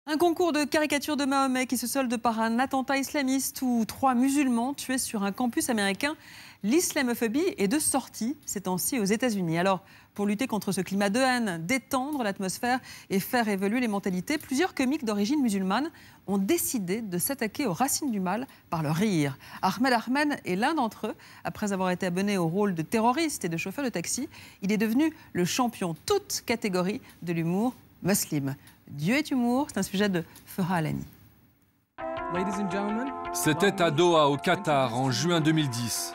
Un concours de caricature de Mahomet qui se solde par un attentat islamiste où 3 musulmans tués sur un campus américain. L'islamophobie est de sortie ces temps-ci aux États-Unis. Alors, pour lutter contre ce climat de haine, détendre l'atmosphère et faire évoluer les mentalités, plusieurs comiques d'origine musulmane ont décidé de s'attaquer aux racines du mal par le rire. Ahmed Ahmed est l'un d'entre eux. Après avoir été abonné au rôle de terroriste et de chauffeur de taxi, il est devenu le champion toute catégorie de l'humour musulman. Dieu est humour, c'est un sujet de Farah Alani. C'était à Doha, au Qatar, en juin 2010.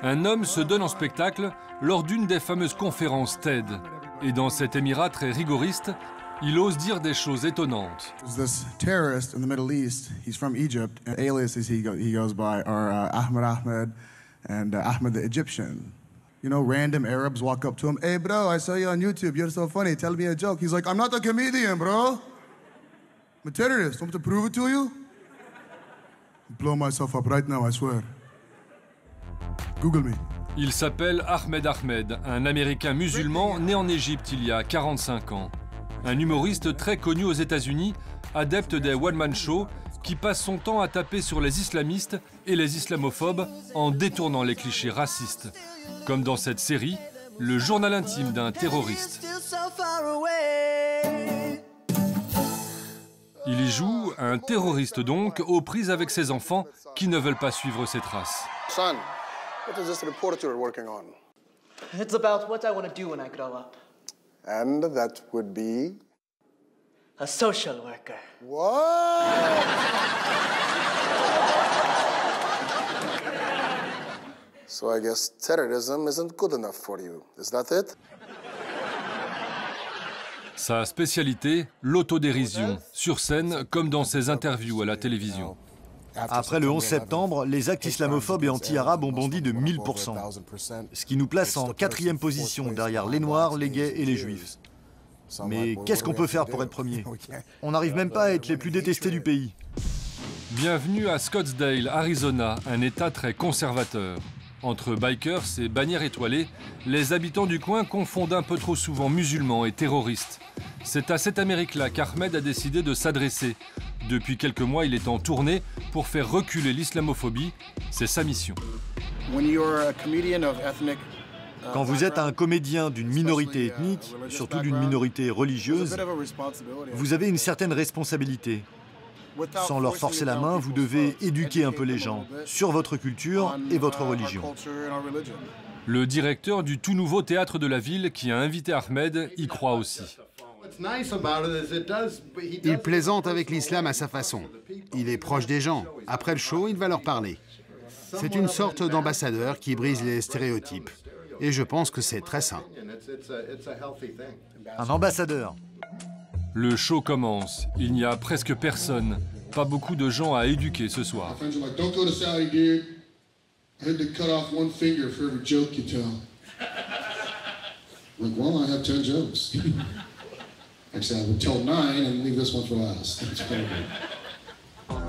Un homme se donne en spectacle lors d'une des fameuses conférences TED. Et dans cet émirat très rigoriste, il ose dire des choses étonnantes. This terrorist in the Middle East, he's from Egypt. Aliases he goes by are Ahmed Ahmed and Ahmed the Egyptian. You know, random Arabs walk up to him. Hey, bro, I saw you on YouTube. You're so funny. Tell me a joke. He's like, I'm not a comedian, bro. I'm a terrorist. Want me to prove it to you? I'll blow myself up right now, I swear. Google me. Il s'appelle Ahmed Ahmed, un Américain musulman né en Égypte il y a 45 ans. Un humoriste très connu aux États-Unis, adepte des one-man shows, qui passe son temps à taper sur les islamistes et les islamophobes en détournant les clichés racistes. Comme dans cette série, le journal intime d'un terroriste. Il y joue un terroriste donc, aux prises avec ses enfants qui ne veulent pas suivre ses traces. Son, what is this report you're working on? It's about what I want to do when I grow up. And that would be? A social worker. What? So I guess terrorism isn't good enough for you. Is that it? Sa spécialité, l'autodérision, sur scène comme dans ses interviews à la télévision. Après le 11 septembre, les actes islamophobes et anti-arabes ont bondi de 1000%, ce qui nous place en 4e position derrière les Noirs, les gays et les Juifs. Mais qu'est-ce qu'on peut faire pour être premier? On n'arrive même pas à être les plus détestés du pays. Bienvenue à Scottsdale, Arizona, un État très conservateur. Entre bikers et bannières étoilées, les habitants du coin confondent un peu trop souvent musulmans et terroristes. C'est à cette Amérique-là qu'Ahmed a décidé de s'adresser. Depuis quelques mois, il est en tournée pour faire reculer l'islamophobie. C'est sa mission. Quand vous êtes un comédien d'une minorité ethnique, surtout d'une minorité religieuse, vous avez une certaine responsabilité. Sans leur forcer la main, vous devez éduquer un peu les gens sur votre culture et votre religion. Le directeur du tout nouveau théâtre de la ville qui a invité Ahmed y croit aussi. Il plaisante avec l'islam à sa façon. Il est proche des gens. Après le show, il va leur parler. C'est une sorte d'ambassadeur qui brise les stéréotypes. Et je pense que c'est très sain. Un ambassadeur. Le show commence. Il n'y a presque personne. Pas beaucoup de gens à éduquer ce soir.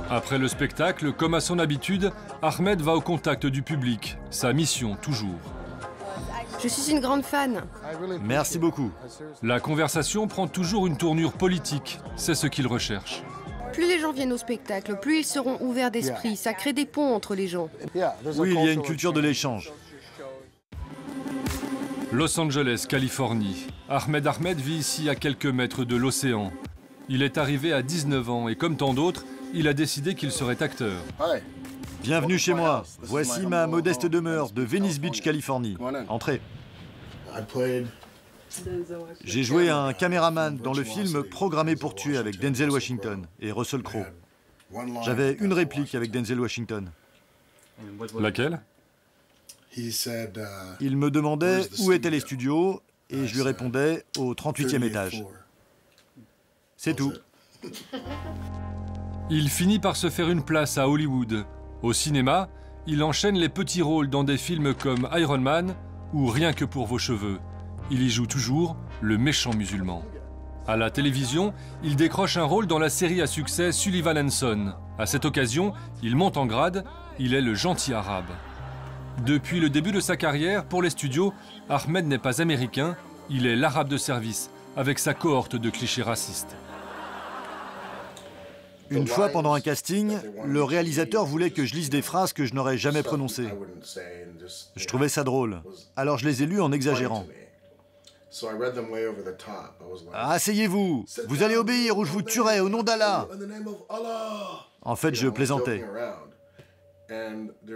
Après le spectacle, comme à son habitude, Ahmed va au contact du public. Sa mission, toujours. Je suis une grande fan. Merci beaucoup. La conversation prend toujours une tournure politique. C'est ce qu'il recherche. Plus les gens viennent au spectacle, plus ils seront ouverts d'esprit. Ça crée des ponts entre les gens. Oui, il y a une culture de l'échange. Los Angeles, Californie. Ahmed Ahmed vit ici à quelques mètres de l'océan. Il est arrivé à 19 ans et comme tant d'autres, il a décidé qu'il serait acteur. Bienvenue chez moi. Voici ma modeste demeure de Venice Beach, Californie. Entrez. J'ai joué un caméraman dans le film Programmé pour tuer avec Denzel Washington et Russell Crowe. J'avais une réplique avec Denzel Washington. Laquelle? Il me demandait où étaient les studios et je lui répondais au 38e étage. C'est tout. Il finit par se faire une place à Hollywood. Au cinéma, il enchaîne les petits rôles dans des films comme Iron Man ou Rien que pour vos cheveux. Il y joue toujours le méchant musulman. À la télévision, il décroche un rôle dans la série à succès Sullivan & Son. À cette occasion, il monte en grade, il est le gentil arabe. Depuis le début de sa carrière, pour les studios, Ahmed n'est pas américain, il est l'arabe de service, avec sa cohorte de clichés racistes. Une fois, pendant un casting, le réalisateur voulait que je lise des phrases que je n'aurais jamais prononcées. Je trouvais ça drôle. Alors je les ai lues en exagérant. Asseyez-vous, vous allez obéir ou je vous tuerai au nom d'Allah. En fait, je plaisantais.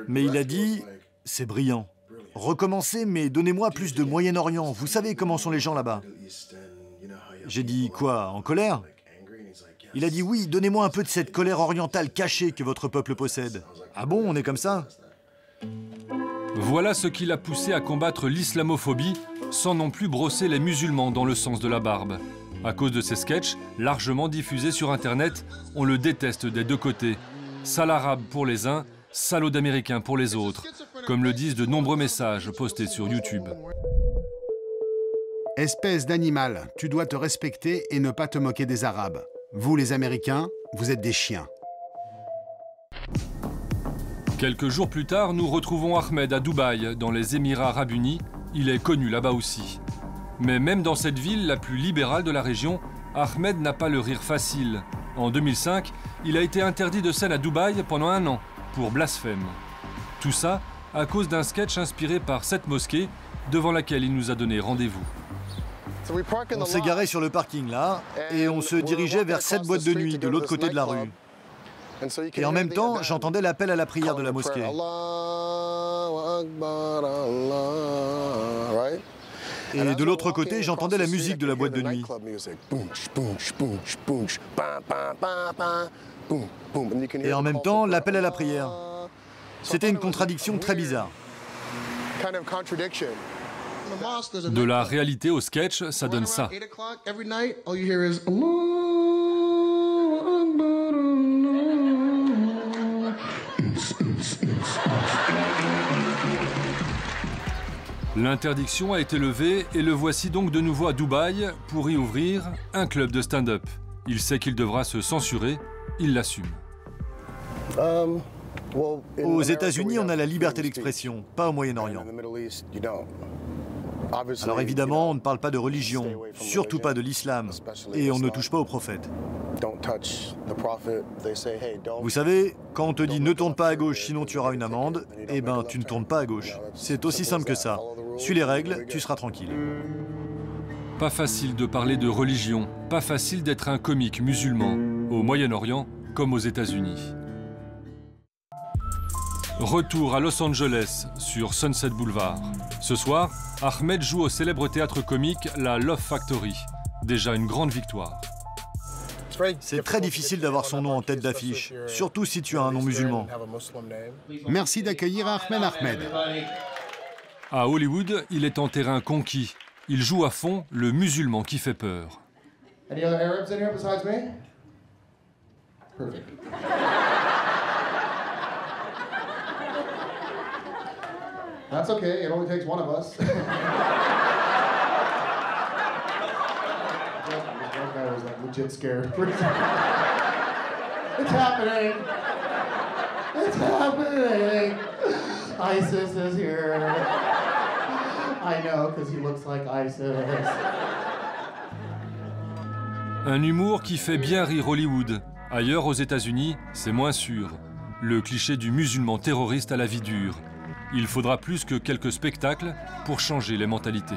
Mais il a dit, c'est brillant. Recommencez, mais donnez-moi plus de Moyen-Orient. Vous savez comment sont les gens là-bas. J'ai dit, quoi, en colère? Il a dit, oui, donnez-moi un peu de cette colère orientale cachée que votre peuple possède. Ah bon, on est comme ça? Voilà ce qui l'a poussé à combattre l'islamophobie sans non plus brosser les musulmans dans le sens de la barbe. À cause de ces sketchs, largement diffusés sur Internet, on le déteste des deux côtés. Sale arabe pour les uns, salaud d'américain pour les autres, comme le disent de nombreux messages postés sur YouTube. Espèce d'animal, tu dois te respecter et ne pas te moquer des Arabes. Vous, les Américains, vous êtes des chiens. Quelques jours plus tard, nous retrouvons Ahmed à Dubaï, dans les Émirats Arabes Unis. Il est connu là-bas aussi. Mais même dans cette ville la plus libérale de la région, Ahmed n'a pas le rire facile. En 2005, il a été interdit de scène à Dubaï pendant 1 an, pour blasphème. Tout ça à cause d'un sketch inspiré par cette mosquée, devant laquelle il nous a donné rendez-vous. On s'est garé sur le parking là, et on se dirigeait vers cette boîte de nuit de l'autre côté de la rue. Et en même temps, j'entendais l'appel à la prière de la mosquée. Et de l'autre côté, j'entendais la musique de la boîte de nuit. Et en même temps, l'appel à la prière. C'était une contradiction très bizarre. De la réalité au sketch, ça donne ça. L'interdiction a été levée et le voici donc de nouveau à Dubaï pour y ouvrir un club de stand-up. Il sait qu'il devra se censurer, il l'assume. Aux États-Unis, on a la liberté d'expression, pas au Moyen-Orient. Alors évidemment, on ne parle pas de religion, surtout pas de l'islam, et on ne touche pas au prophète. Vous savez, quand on te dit « ne tourne pas à gauche, sinon tu auras une amende », eh ben tu ne tournes pas à gauche. C'est aussi simple que ça. Suis les règles, tu seras tranquille. Pas facile de parler de religion, pas facile d'être un comique musulman, au Moyen-Orient comme aux États-Unis. Retour à Los Angeles, sur Sunset Boulevard. Ce soir, Ahmed joue au célèbre théâtre comique la Love Factory. Déjà une grande victoire. C'est très difficile d'avoir son nom en tête d'affiche, surtout si tu as un nom musulman. Merci d'accueillir Ahmed. À Hollywood, il est en terrain conquis. Il joue à fond le musulman qui fait peur. Any other Arabs in here besides me? Perfect. That's okay, it only takes one of us. That guy was like legit scared. It's happening! It's happening! ISIS is here. I know, because he looks like ISIS. Un humour qui fait bien rire Hollywood. Ailleurs, aux États-Unis, c'est moins sûr. Le cliché du musulman terroriste à la vie dure. Il faudra plus que quelques spectacles pour changer les mentalités.